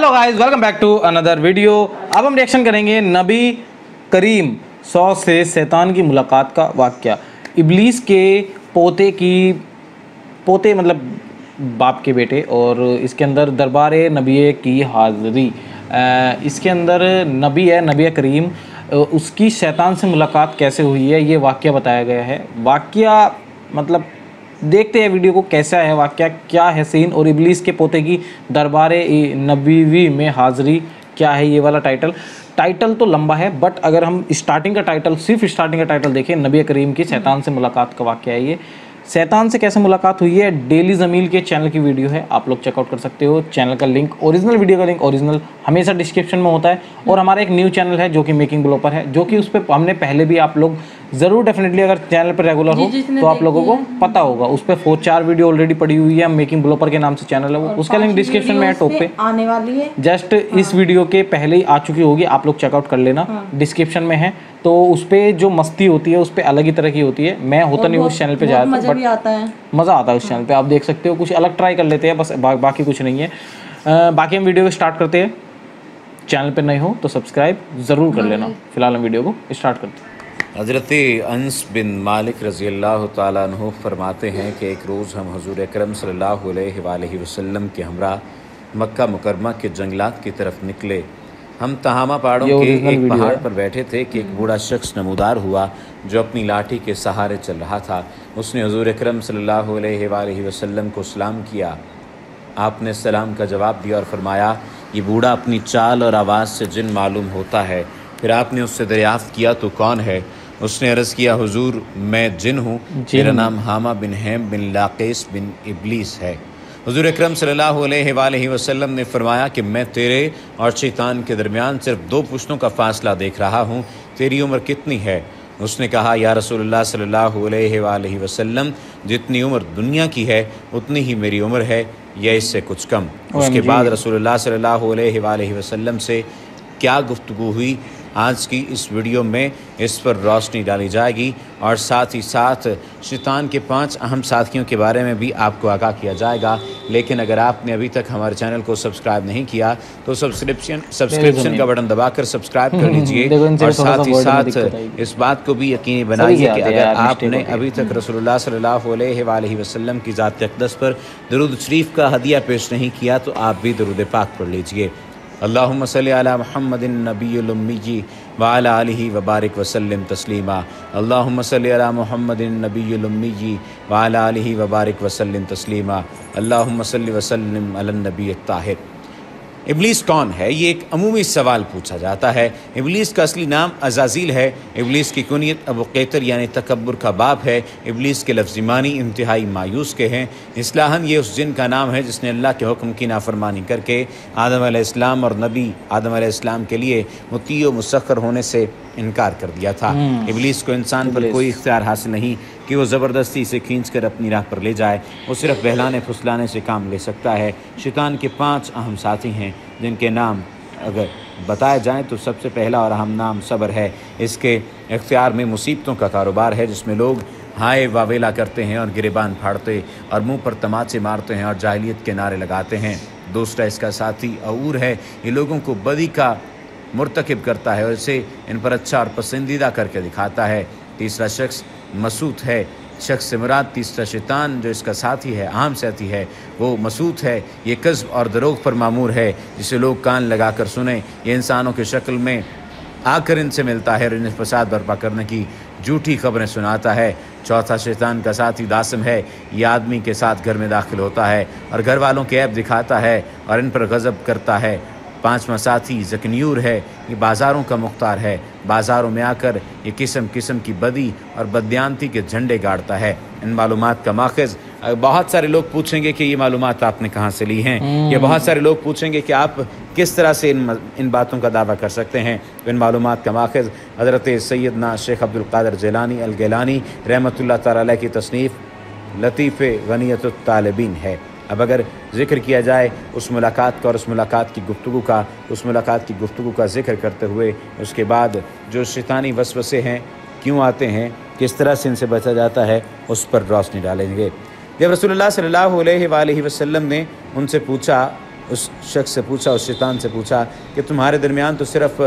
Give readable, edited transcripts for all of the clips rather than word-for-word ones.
Hello guys, welcome back to another video. अब हम reaction करेंगे नबी करीम 100 से शैतान की मुलाकात का वाक़या। इब्लीस के पोते मतलब बाप के बेटे, और इसके अंदर दरबार नबी की हाज़री। इसके अंदर नबी है, नबी करीम, उसकी शैतान से मुलाकात कैसे हुई है ये वाक़या बताया गया है। वाक़या मतलब देखते हैं वीडियो को, कैसा है वाक़या, क्या है सीन, और इब्लीस के पोते की दरबार नबीवी में हाज़री क्या है। ये वाला टाइटल तो लंबा है, बट अगर हम स्टार्टिंग का टाइटल, सिर्फ स्टार्टिंग का टाइटल देखें, नबी करीम की शैतान से मुलाकात का वाक़या है। ये शैतान से कैसे मुलाकात हुई है, डेली ज़मील के चैनल की वीडियो है, आप लोग चेकआउट कर सकते हो। चैनल का लिंक, ओरिजिनल वीडियो का लिंक ओरिजिनल हमेशा डिस्क्रिप्शन में होता है। और हमारा एक न्यू चैनल है जो कि मेकिंग ब्लॉपर है, जो कि उस पर हमने पहले भी, आप लोग ज़रूर डेफिनेटली अगर चैनल पर रेगुलर हो तो आप लोगों को पता होगा, उस पर 4 वीडियो ऑलरेडी पड़ी हुई है। मेकिंग ब्लॉपर के नाम से चैनल है वो, उसका लिंक डिस्क्रिप्शन में है, टॉप पे आने वाली है। जस्ट इस वीडियो के पहले ही आ चुकी होगी, आप लोग चेकआउट कर लेना, डिस्क्रिप्शन में है। तो उस पर जो मस्ती होती है उस पर अलग ही तरह की होती है। मैं होता नहीं उस चैनल पे जाता, बट मज़ा आता है उस चैनल पे, आप देख सकते हो। कुछ अलग ट्राई कर लेते हैं बस, बाकी कुछ नहीं है। बाकी हम वीडियो को स्टार्ट करते हैं। चैनल पे नए हो तो सब्सक्राइब ज़रूर कर लेना। फिलहाल हम वीडियो को स्टार्ट करते हैं। हज़रत अनस बिन मालिक रज़ी अल्लाह तआला अन्हु फरमाते हैं कि एक रोज़ हम हुज़ूर अकरम सल्लल्लाहु अलैहि वसल्लम के हमरा मक्का मुकरमा के जंगलात की तरफ निकले। हम तहामा पहाड़ों के एक पहाड़ पर बैठे थे कि एक बूढ़ा शख्स नमूदार हुआ जो अपनी लाठी के सहारे चल रहा था। उसने हुज़ूर अकरम सल्लल्लाहु अलैहि वसल्लम को सलाम किया। आपने सलाम का जवाब दिया और फरमाया, ये बूढ़ा अपनी चाल और आवाज़ से जिन मालूम होता है। फिर आपने उससे दरियाफ़्त किया, तो कौन है? उसने अर्ज़ किया, हुजूर मैं जिन हूँ, मेरा नाम हामा बिन हैम बिन लाक़ीस बिन इब्लीस है। हुजूर अकरम सल्लल्लाहु अलैहि वसल्लम ने फरमाया कि मैं तेरे और शैतान के दरमियान सिर्फ 2 पुश्तों का फ़ासला देख रहा हूँ, तेरी उम्र कितनी है? उसने कहा, या रसूलुल्लाह सल्लल्लाहु अलैहि वसल्लम, जितनी उम्र दुनिया की है उतनी ही मेरी उम्र है, या इससे कुछ कम। उसके बाद रसूलुल्लाह सल्लल्लाहु अलैहि वसल्लम से क्या गुफ्तगू हुई, आज की इस वीडियो में इस पर रोशनी डाली जाएगी, और साथ ही साथ शैतान के 5 अहम साथियों के बारे में भी आपको आगाह किया जाएगा। लेकिन अगर आपने अभी तक हमारे चैनल को सब्सक्राइब नहीं किया तो सब्सक्रिप्शन का बटन दबाकर सब्सक्राइब कर लीजिए, और साथ ही साथ इस बात को भी यकीनी बनाइए कि अगर आपने अभी तक रसूलुल्लाह सल्लल्लाहु अलैहि वसल्लम की ज़ात अक़दस पर दुरूद शरीफ का हदिया पेश नहीं किया तो आप भी दुरूद पाक पढ़ लीजिए। अल्लाहुम्मा सल्ली अला मुहम्मदिन नबिय्यिल उम्मी व अला आलिहि व बारिक वसल्लिम तस्लीमा। अल्लाहुम्मा सल्ली अला मुहम्मदिन नबिय्यिल उम्मी व अला आलिहि व बारिक वसल्लिम तस्लीमा। अल्लाहुम्मा सल्ली वसल्लिम अलन नबिय्यित ताहिर। इब्लीस कौन है, ये एक अमूमी सवाल पूछा जाता है। इब्लीस का असली नाम अज़ाज़ील है। इब्लीस की कुनियत अबू क़ैतर यानी तकब्बुर का बाप है। इब्लीस के लफ्ज़ी मानी इंतहाई मायूस के हैं। इस्लाहन ये उस जिन का नाम है जिसने अल्लाह के हुक्म की नाफरमानी करके आदम अलैहिस्सलाम और नबी आदम अलैहिस्सलाम के लिए मुती व मुसख्खर होने से इनकार कर दिया था। इब्लीस को इंसान पर कोई इख्तियार हासिल नहीं कि वो ज़बरदस्ती से खींचकर अपनी राह पर ले जाए। वो सिर्फ बहलाने फुसलाने से काम ले सकता है। शैतान के 5 अहम साथी हैं जिनके नाम अगर बताए जाएं तो सबसे पहला और अहम नाम सब्र है। इसके इख्तियार में मुसीबतों का कारोबार है, जिसमें लोग हाय वावेला करते हैं और गिरेबान फाड़ते और मुंह पर तमाचे मारते हैं और जाहिलियत के नारे लगाते हैं। दूसरा इसका साथी अऊर है, ये लोगों को बदी का मुर्तकिब करता है और इसे इन पर अच्छा और पसंदीदा करके दिखाता है। तीसरा शख्स मसूत है। शख्स से मुराद तीसरा शैतान जो इसका साथी है, अहम साथी है, वो मसूत है। ये कज़्ब और दरोग पर मामूर है, जिसे लोग कान लगाकर सुने। ये इंसानों की शक्ल में आकर इनसे मिलता है और इन्हें फसाद बर्पा करने की झूठी खबरें सुनाता है। चौथा शैतान का साथी दासिम है। ये आदमी के साथ घर में दाखिल होता है और घर वालों के ऐब दिखाता है और इन पर गज़ब करता है। पांचवा साथी ज़कन्यूर है। ये बाज़ारों का मुख्तार है। बाज़ारों में आकर ये किस्म किस्म की बदी और बददियानती के झंडे गाड़ता है। इन मालूमात का माखज़, बहुत सारे लोग पूछेंगे कि ये मालूमात आपने कहाँ से ली हैं, या बहुत सारे लोग पूछेंगे कि आप किस तरह से इन बातों का दावा कर सकते हैं। इन मालूमात का माखज़ हज़रत सैयदना शेख अब्दुल क़ादिर जिलानी अल गिलानी रहमतुल्लाह तआला अलैह की तसनीफ़ लतीफ़ गनियतुत तालिबीन है। अब अगर ज़िक्र किया जाए उस मुलाकात का और उस मुलाकात की गुफ्तगू का ज़िक्र करते हुए उसके बाद जो शैतानी वसवसे हैं, क्यों आते हैं, किस तरह से इनसे बचा जाता है, उस पर रोशनी डालेंगे। जब रसूलुल्लाह सल्लल्लाहु अलैहि वसल्लम ने उनसे पूछा, اس شخص سے پوچھا، اس شیطان سے پوچھا کہ تمہارے درمیان تو صرف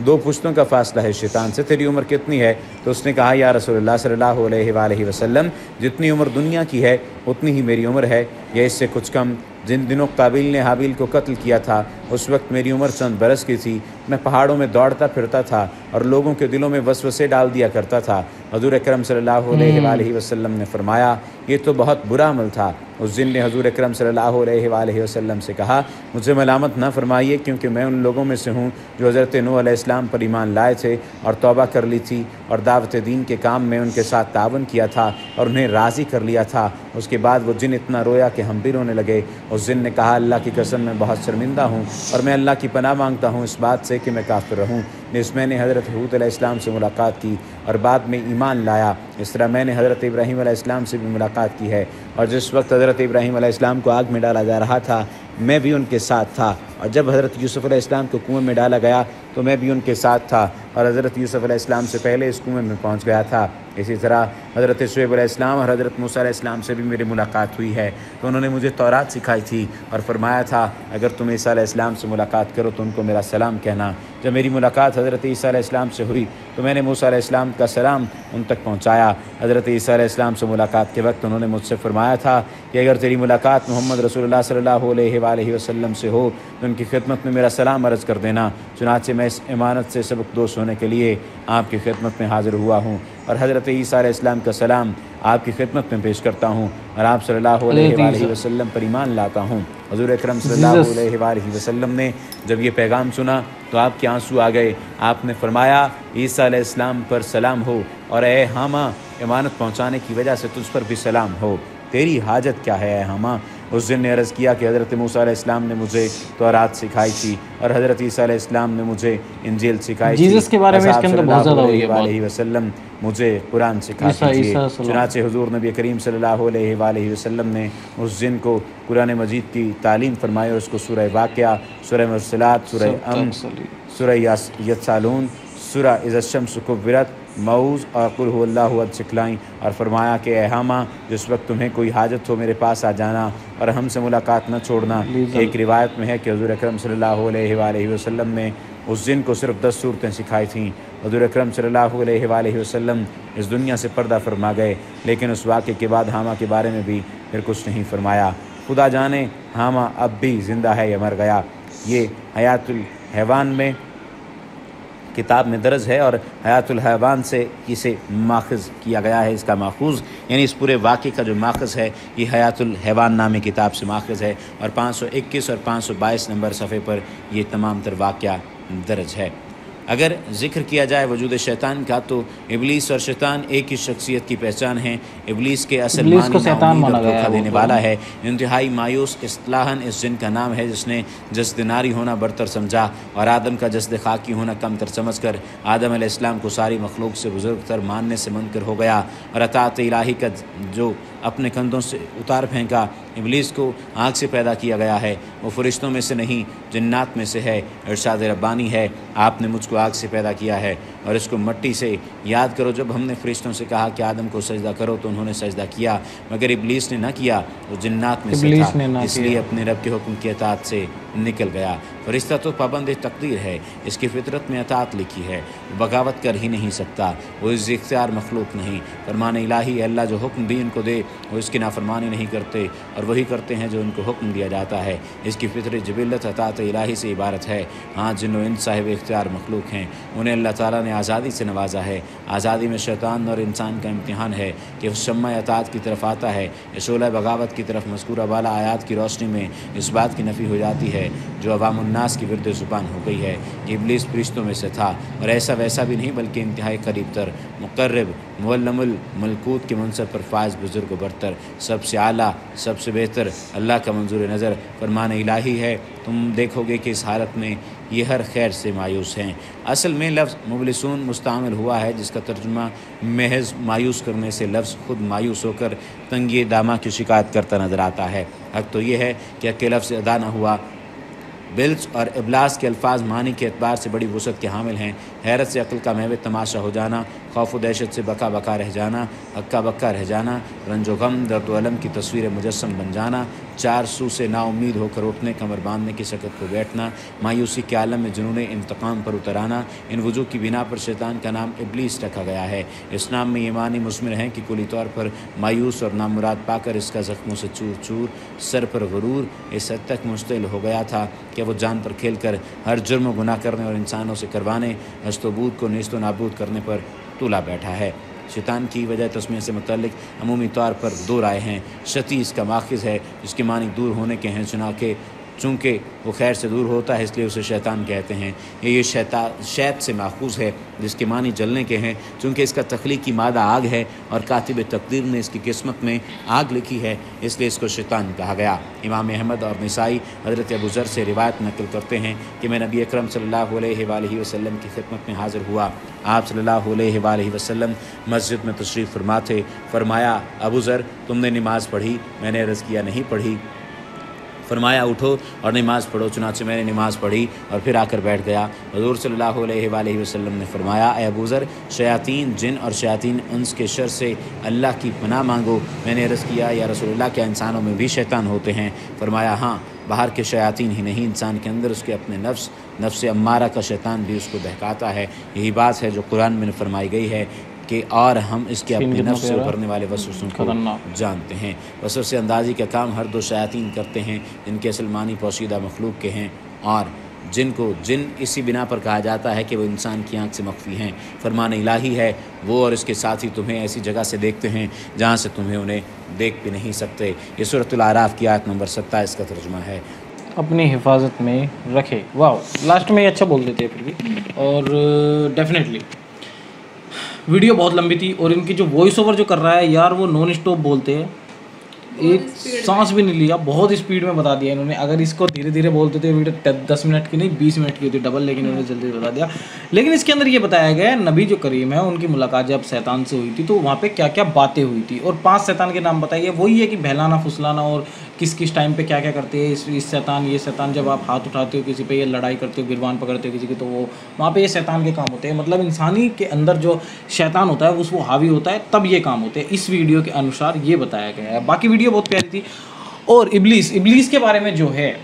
2 پشتوں کا فاصلہ ہے شیطان سے، تیری عمر کتنی ہے؟ تو اس نے کہا یا رسول اللہ صلی اللہ علیہ وآلہ وسلم جتنی عمر دنیا کی ہے اتنی ہی میری عمر ہے یا اس سے کچھ کم۔ جن دنوں قابیل نے حابیل کو قتل کیا تھا اس وقت میری عمر چند برس کی تھی، میں پہاڑوں میں دوڑتا پھرتا تھا اور لوگوں کے دلوں میں وسوسے ڈال دیا کرتا تھا۔ حضور اکرم صلی اللہ علیہ وآلہ وسلم نے فرمایا یہ تو بہت برا عمل تھا۔ اس جن نے حضور اکرم صلی اللہ علیہ وآلہ وسلم سے کہا مجھے ملامت نہ فرمائیے کیونکہ میں ان لوگوں میں سے ہوں جو حضرت نوح علیہ السلام پر ایمان لائے تھے اور توبہ کر لی تھی اور دعوت دین کے کام میں ان کے ساتھ تعاون کیا تھا اور انہیں راضی کر لیا تھا۔ اس کے بعد وہ جن اتنا رویا کہ ہم بھی رونے لگے۔ اس جن نے کہا اللہ کی قسم میں بہت شرمندہ ہوں اور میں اللہ کی پناہ مانگتا ہوں اس بات سے کہ میں کافر رہوں۔ اس میں نے حضرت حود علیہ السلام سے ملاقات کی اور بعد میں ایمان لایا، اس طرح میں نے حضرت ابراہیم علیہ السلام سے بھی ملاقات کی ہے، اور جس وقت حضرت ابراہیم علیہ السلام کو آگ میں ڈالا جا رہا تھا میں بھی ان کے ساتھ تھا، اور جب حضرت یوسف علیہ السلام کو کنویں میں ڈالا گیا تو میں بھی ان کے ساتھ تھا اور حضرت یوسف علیہ السلام سے پہلے اس کنویں میں پہنچ گیا تھا۔ اسی طرح حضرت شعیب علیہ السلام اور حضرت موسیٰ علیہ السلام سے بھی میری ملاقات ہوئی ہے، تو انہوں نے مجھے تورات سکھائی تھی اور فرمایا تھا اگر تم عیسیٰ علیہ السلام سے ملاقات کرو تو ان کو میرا سلام کہنا۔ جب میری ملاقات حضرت عیسیٰ علیہ السلام سے ہوئی تو میں نے موسیٰ علیہ السلام کا سلام ان تک پہنچایا۔ حضرت عیسیٰ علیہ السلام سے ملاقات کے وقت انہوں نے مجھ سے فرمایا تھا کہ اگر تیری ملاقات محمد رسول اللہ صلی اللہ علیہ وآلہ وسلم سے ہو تو ان کی خدمت میں میرا سلام عرض کر دینا۔ چنانچہ میں اس امانت سے سبق دوش ہونے کے لیے آپ کی خدمت میں حاضر ہوا ہوں اور حضرت عیسیٰ علیہ السلام کا سلام آپ کی خدمت میں پیش کرتا ہوں اور آپ صلی اللہ علیہ وآلہ وسلم پر ایمان لاتا ہوں۔ حضور اکرم صلی اللہ علیہ وآلہ وسلم نے جب یہ پیغام سنا تو آپ کے آنسو آ گئے۔ آپ نے فرمایا عیسیٰ علیہ السلام پر سلام ہو اور اے حامہ امانت پہنچانے کی وجہ سے تجھ پر بھی سلام ہو، تیری حاجت کیا ہے اے حامہ؟ اس دن نے عرض کیا کہ حضرت موسیٰ علیہ السلام نے مجھے تورات سکھائی تھی اور حضرت عیسیٰ علیہ السلام نے مجھے انجیل سکھائی تھی، جیزس کے بارے میں اس کے اندر بہت زیادہ ہوئی ہے علیہ وسلم مجھے قرآن سکھا دیجیے۔ چنانچہ حضور نبی کریم صلی اللہ علیہ وآلہ وسلم نے اس جن کو قرآن مجید کی تعلیم فرمائی اور اس کو سورہ واقعہ، سورہ مرسلات، سورہ سورہ یسالون، سورہ اذا الشمس کورت، معوذ اور قل هو اللہ احد سکھلائیں اور فرمایا کہ اے حامہ جس وقت تمہیں کوئی حاجت ہو میرے پاس آ جانا اور ہم سے ملاقات نہ چھوڑنا۔ ایک روایت میں ہے کہ حضور اکرم صلی اللہ علیہ وآلہ وسلم نے اس دن کو صرف 10 صورتیں سکھائی تھیں۔ حضور اکرم صلی اللہ علیہ وآلہ وسلم اس دنیا سے پردہ فرما گئے، لیکن اس واقعے کے بعد حامہ کے بارے میں بھی پھر کچھ نہیں فرمایا۔ خدا جانے حامہ اب بھی زندہ ہے یا مر گیا۔ یہ حیات الحیوان میں کتاب میں درج ہے اور حیات الحیوان سے اسے ماخذ کیا گیا ہے۔ اس کا ماخوذ یعنی اس پورے واقعے کا جو ماخذ ہے یہ حیات الحیوان نامی کتاب سے ماخذ ہے، اور 521 اور 522 نمبر صفحے پر یہ تمام تر واقعہ درج ہے۔ اگر ذکر کیا جائے وجود شیطان کا تو ابلیس اور شیطان ایک ہی شخصیت کی پہچان ہیں۔ ابلیس کے اصل معنی ناامید اور دھوکہ دینے والا ہے، انتہائی مایوس اصطلاحاً اس جن کا نام ہے جس نے جسد ناری ہونا برتر سمجھا اور آدم کا جسد خاکی ہونا کم تر سمجھ کر آدم علیہ السلام کو ساری مخلوق سے بزرگ تر ماننے سے منکر ہو گیا اور اطاعت الہی کا جو اپنے کندھوں سے اتار پھینکا۔ ابلیس کو آگ سے پیدا کیا گیا ہے، وہ فرشتوں میں سے نہیں جنات میں سے ہے۔ ارشاد ربانی ہے آپ نے مجھ کو آگ سے پیدا کیا ہے اور اس کو مٹی سے۔ یاد کرو جب ہم نے فرشتوں سے کہا کہ آدم کو سجدہ کرو تو انہوں نے سجدہ کیا، مگر ابلیس نے نہ کیا، وہ جنات میں سے تھا، اس لیے اپنے رب کے حکم کی اطاعت سے نکل گیا۔ فرشتہ تو پابند تقدیر ہے، اس کی فطرت میں اطاعت لکھی ہے، بغاوت کر ہی نہیں سکتا، وہ اس اختیار مخلوق نہیں۔ فرمان الہی اللہ جو حکم بھی ان کو دے وہ اس کی نافرمانی نہیں کرتے اور وہی کرتے ہیں جو ان کو حکم دیا جاتا ہے۔ اس کی فطری جبلت اطاعت الہی سے عبارت ہے۔ ہاں جن و انس صاحب اختیار مخلوق ہیں انہیں اللہ تعالیٰ نے آزادی سے نوازا ہے۔ آزادی میں شیطان اور انسان کا امتحان ہے کہ اس شمع اطاعت کی طرف آتا ہے یا شعلہ بغاوت کی طرف۔ مذکورہ بالا آیات کی روشنی میں اس بات کی نفی ہو جاتی ہے جو عوام الناس کی ورد زبان ہو گئی ہے کہ ابلیس فرشتوں میں سے تھا، اور ایسا ویسا بھی نہیں بلکہ انتہائی قریب تر، مقرب، معلم الملکوت کے منصب پر فائز، بزرگ و برتر، سب سے اعلیٰ، سب سے بہتر، اللہ کا منظور نظر فرمان الہی ہے۔ تم دیکھو گے کہ اس حالت میں یہ ہر خیر سے مایوس ہیں۔ اصل میں لفظ مبلسون مستعمل ہوا ہے جس کا ترجمہ محض مایوس کرنے سے لفظ خود مایوس ہو کر تنگی دامہ کی شکایت کرتا نظر آتا ہے۔ حق تو یہ ہے کہ حق کے لفظ ادا نہ ہوا۔ بلس اور ابلاس کے الفاظ معنی کے اعتبار سے بڑی وسعت کے حامل ہیں۔ حیرت سے عقل کا محو تماشا ہو جانا، خوف و دہشت سے بکا بکا رہ جانا، ہکا بکا رہ جانا، رنج و غم، درد و الم کی تصویر مجسم بن جانا، चार सू से नाउम्मीद होकर उठने, कमर बांधने की सकत को बैठना, मायूसी के आलम में जुनून इंतकाम पर उतराना, इन वजू की बिना पर शैतान का नाम इब्लीस रखा गया है। इस नाम में ये मानी मुस्मिर हैं कि कुली तौर पर मायूस और नामुराद पाकर इसका ज़ख्मों से चूर चूर, सर पर गुरूर इस हद तक मुश्तिल हो गया था कि वो जान पर खेल कर हर जुर्म गुनाह करने और इंसानों से करवाने, हस्तबूद को नेस्तो नाबूद करने पर तुला बैठा है। शैतान की वजह तस्मीर से मुतल्लिक अमूमी तौर पर दो राय हैं। शती इसका माखिज़ है, जिसके मानी दूर होने के हैं, चूँकि वो खैर से दूर होता है इसलिए उसे शैतान कहते हैं। ये शैत से माखूज़ है, जिसके मानी जलने के हैं, चूँकि इसका तख्लीकी मादा आग है और कातिब तकदीर ने इसकी किस्मत में आग लिखी है, इसलिए इसको शैतान कहा गया। इमाम अहमद और निसाई हज़रत अबू ज़र से रिवायत नकल करते हैं कि मैं नबी अकरम सल्लल्लाहु अलैहि वसल्लम की खिदमत में हाज़िर हुआ। आप सल्लल्लाहु अलैहि वसल्लम मस्जिद में तशरीफ़ फरमा थे। फरमाया, अबू ज़र तुमने नमाज़ पढ़ी? मैंने अर्ज़ किया, नहीं पढ़ी। फरमाया, उठो और नमाज़ पढ़ो। चुनांचे मैंने नमाज़ पढ़ी और फिर आकर बैठ गया। हुज़ूर सल्लल्लाहु अलैहि वसल्लम ने फरमाया, ए अबू ज़र, शयातीन जिन और शयातीन इंस के शर से अल्लाह की पनाह मांगो। मैंने अर्ज़ किया, या रसूलल्लाह, क्या इंसानों में भी शैतान होते हैं? फरमाया, हाँ, बाहर के शयातीन ही नहीं, इंसान के अंदर उसके अपने नफ्स अम्मारा का शैतान भी उसको बहकाता है। यही बात है जो कुरान में फरमाई गई है कि और हम इसके अपने नफ्स से उभरने वाले वसवसों को जानते हैं। वसवसे अंदाज़ी का काम हर दो शयातीन करते हैं, जिनके असल मानी पोशीदा मखलूक के हैं और जिनको जिन इसी बिना पर कहा जाता है कि वो इंसान की आंख से मख्फी हैं। फरमान इलाही है वो और इसके साथी तुम्हें ऐसी जगह से देखते हैं जहाँ से तुम्हें उन्हें देख भी नहीं सकते। ये सूरतुल आराफ की आयत नंबर 27 का तर्जुमा है। अपनी हिफाजत में रखे। वाह, लास्ट में ये अच्छा बोल देते हैं फिर भी। और डेफिनेटली वीडियो बहुत लंबी थी और इनकी जो वॉइस ओवर जो कर रहा है यार, वो नॉन स्टॉप बोलते हैं, एक सांस भी नहीं लिया, बहुत स्पीड में बता दिया इन्होंने। अगर इसको धीरे धीरे बोलते थे वीडियो 10 मिनट की नहीं 20 मिनट की होती डबल, लेकिन इन्होंने जल्दी बता दिया। लेकिन इसके अंदर ये बताया गया है नबी जो करीम है उनकी मुलाकात जब शैतान से हुई थी तो वहाँ पे क्या क्या बातें हुई थी, और 5 शैतान के नाम बताइए। वही है कि बहलाना फुसलाना और किस किस टाइम पे क्या क्या करते हैं। इस शैतान ये शैतान, जब आप हाथ उठाते हो किसी पे, ये लड़ाई करते हो, गिरबान पकड़ते हो किसी की, तो वो वहाँ पे ये शैतान के काम होते हैं। मतलब इंसानी के अंदर जो शैतान होता है उस वो हावी होता है, तब ये काम होते हैं। इस वीडियो के अनुसार ये बताया गया है। बाकी वीडियो बहुत प्यारी थी। और इब्लीस के बारे में जो है,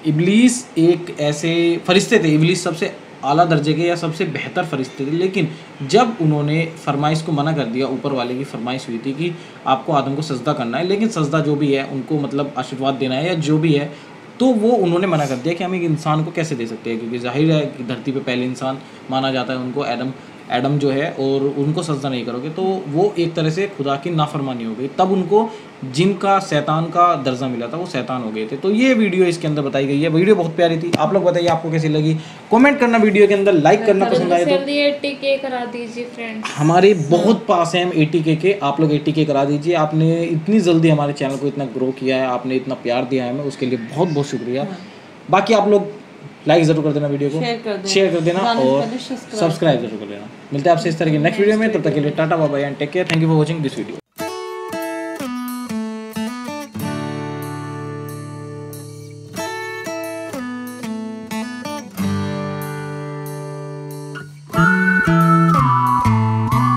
इब्लीस एक ऐसे फरिश्ते थे, इब्लीस सबसे आला दर्जे के या सबसे बेहतर फरिश्ते थे। लेकिन जब उन्होंने फरमाइश को मना कर दिया, ऊपर वाले की फरमाइश हुई थी कि आपको आदम को सजदा करना है, लेकिन सजदा जो भी है उनको मतलब आशीर्वाद देना है या जो भी है, तो वो उन्होंने मना कर दिया कि हम एक इंसान को कैसे दे सकते हैं, क्योंकि जाहिर है कि धरती पे पहले इंसान माना जाता है उनको, एडम जो है, और उनको सजदा नहीं करोगे तो वो एक तरह से खुदा की नाफरमानी हो गई। तब उनको जिनका शैतान का दर्जा मिला था वो शैतान हो गए थे। तो ये वीडियो इसके अंदर बताई गई है। वीडियो बहुत प्यारी थी। आप लोग बताइए आपको कैसी लगी, कमेंट करना, वीडियो के अंदर लाइक करना पसंद आए तो 80K करा दीजिए फ्रेंड्स। हमारे बहुत पास है हम 80K के, आप लोग 80K करा दीजिए। आपने इतनी जल्दी हमारे चैनल को इतना ग्रो किया है, आपने इतना प्यार दिया है हमें, उसके लिए बहुत बहुत शुक्रिया। बाकी आप लोग लाइक ज़रूर कर देना, वीडियो को शेयर कर देना और सब्सक्राइब जरूर कर लेना। मिलते हैं आपसे इस तरह की नेक्स्ट वीडियो में, तब तक के लिए tata bye bye and take care. Thank you for watching this video.